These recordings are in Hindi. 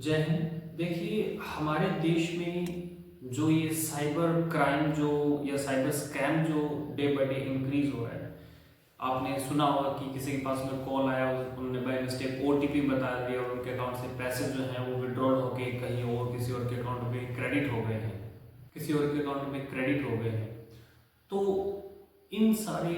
जय हिंद। देखिए, हमारे देश में जो ये साइबर क्राइम जो या साइबर स्कैम जो डे बाय डे इंक्रीज हो रहा है, आपने सुना होगा कि किसी के पास में कॉल आया, उन्होंने बाय मिस्टेक ओटीपी बता दिया और उनके अकाउंट से पैसे जो हैं वो विड्रॉल होके कहीं और किसी और के अकाउंट में क्रेडिट हो गए हैं, किसी और के अकाउंट में क्रेडिट हो गए हैं। तो इन सारे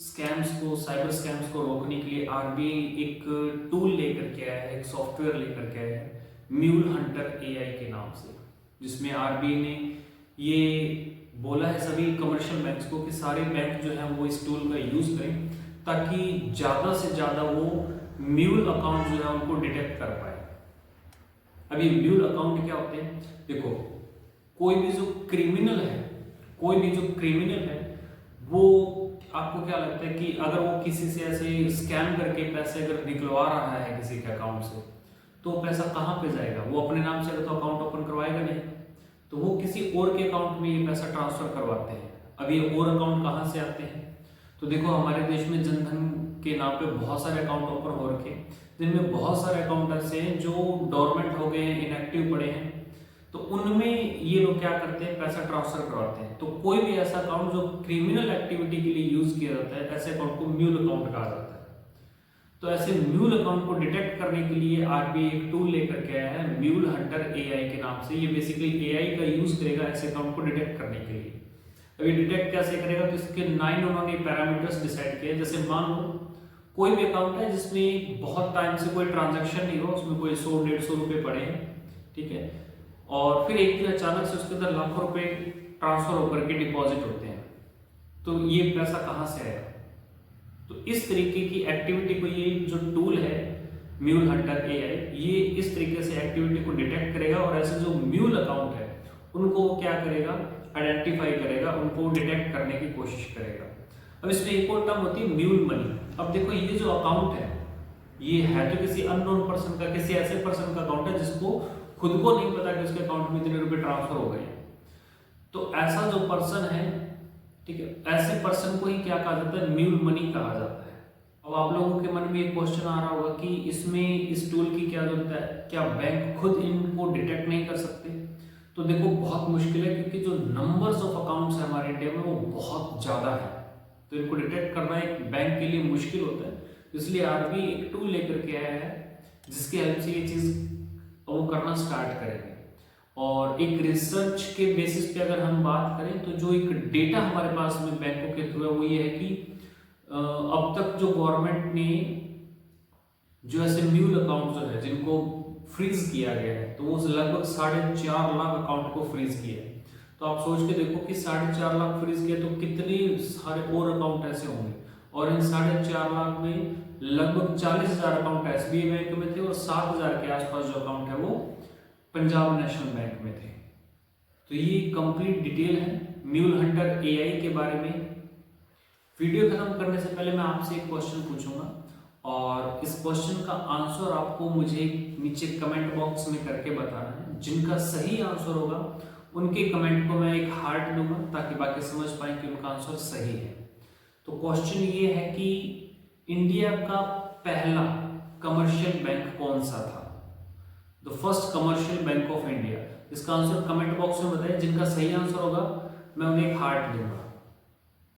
स्कैम्स को, साइबर स्कैम्स को रोकने के लिए आरबीआई एक टूल लेकर के आया है, एक सॉफ्टवेयर लेकर के आया है म्यूल हंटर एआई के नाम से, जिसमें आरबीआई ने ये बोला है सभी कमर्शियल बैंक्स को कि सारे बैंक जो है वो इस टूल का यूज करें ताकि ज़्यादा से ज़्यादा वो म्यूल अकाउंट जो है उनको डिटेक्ट कर पाए। अब ये म्यूल अकाउंट क्या होते हैं? देखो, कोई भी जो क्रिमिनल है वो, आपको क्या लगता है कि अगर वो किसी से ऐसे स्कैम करके पैसे अगर निकलवा रहा है किसी के अकाउंट से, तो पैसा कहाँ पे जाएगा? वो अपने नाम से तो अकाउंट ओपन करवाएगा नहीं, तो वो किसी और के अकाउंट में ये पैसा ट्रांसफर करवाते हैं। अब ये और अकाउंट कहाँ से आते हैं? तो देखो, हमारे देश में जनधन के नाम पे बहुत सारे अकाउंट ओपन हो रखे, जिनमें बहुत सारे अकाउंट ऐसे हैं जो डोरमेंट हो गए हैं, इनएक्टिव पड़े हैं। तो उनमें ये लोग क्या करते हैं, पैसा ट्रांसफर करवाते हैं। तो कोई भी ऐसा अकाउंट जो क्रिमिनल एक्टिविटी के लिए यूज किया जाता है, ऐसे अकाउंट को म्यूल अकाउंट कहा जाता है। तो ऐसे म्यूल अकाउंट को डिटेक्ट करने के लिए आरबीआई एक टूल लेकर के आया है म्यूल हंटर एआई के नाम से। ये बेसिकली एआई का यूज करेगा ऐसे अकाउंट को डिटेक्ट करने के लिए। अब ये डिटेक्ट कैसे करेगा? तो इसके 9 उन्होंने पैरामीटर्स डिसाइड किए। जैसे मान लो कोई भी अकाउंट है जिसमें बहुत टाइम से कोई ट्रांजैक्शन नहीं हो, उसमें कोई 100-150 रुपए पड़े हैं, ठीक है, और फिर एक दिन अचानक से उसके अंदर लाखों रुपए ट्रांसफर होकर के डिपॉजिट होते हैं, तो ये पैसा कहाँ से आएगा? तो इस तरीके की एक्टिविटी को ये जो टूल है म्यूल हंटर एआई, ये इस तरीके से एक्टिविटी को डिटेक्ट करेगा और ऐसे जो म्यूल अकाउंट है उनको क्या करेगा, आइडेंटिफाई करेगा, उनको डिटेक्ट करने की कोशिश करेगा। अब इसमें एक और टर्म होती है म्यूल मनी। अब देखो, ये जो अकाउंट है ये है तो किसी अननोन पर्सन का, किसी ऐसे पर्सन का अकाउंट है जिसको खुद को नहीं पता कि उसके अकाउंट में इतने रुपए ट्रांसफर हो गए। तो ऐसा जो पर्सन है, ठीक है, ऐसे पर्सन को ही क्या कहा जाता है, म्यूल मनी कहा जाता है। अब आप लोगों के मन में एक क्वेश्चन आ रहा होगा कि इसमें इस टूल की क्या जरूरत है, क्या बैंक खुद इनको डिटेक्ट नहीं कर सकते? तो देखो, बहुत मुश्किल है, क्योंकि जो नंबर्स ऑफ अकाउंट्स है हमारे इंडिया में वो बहुत ज्यादा है, तो इनको डिटेक्ट करना एक बैंक के लिए मुश्किल होता है। इसलिए आरबीआई एक टूल लेकर के आया है जिसकी हेल्प से ये चीज वो करना स्टार्ट करेंगे। और एक रिसर्च के बेसिस पे अगर हम बात करें तो जो एक डेटा हमारे पास में बैंकों के थ्रू है वो ये है कि अब तक जो गवर्नमेंट ने जो ऐसे म्यूल अकाउंट जो है जिनको फ्रीज किया गया है, तो वो लगभग 4.5 लाख अकाउंट को फ्रीज किया है। तो आप सोच के देखो कि 4.5 लाख फ्रीज किया तो कितने सारे और अकाउंट ऐसे होंगे, और इन 4.5 लाख में लगभग 40,000 अकाउंट एसबीआई बैंक में थे और 7,000 के आसपास जो अकाउंट है वो पंजाब नेशनल बैंक में थे। तो ये कंप्लीट डिटेल है म्यूल हंटर एआई के बारे में। वीडियो खत्म करने से पहले मैं आपसे एक क्वेश्चन पूछूंगा और इस क्वेश्चन का आंसर आपको मुझे नीचे कमेंट बॉक्स में करके बताना है। जिनका सही आंसर होगा उनके कमेंट को मैं एक हार्ट दूंगा ताकि बाकी समझ पाए कि उनका आंसर सही है। तो क्वेश्चन ये है कि इंडिया का पहला कमर्शियल बैंक कौन सा था? The first commercial bank of India. इसका आंसर कमेंट बॉक्स में बताएं। जिनका सही आंसर होगा मैं उन्हें एक हार्ट दूंगा।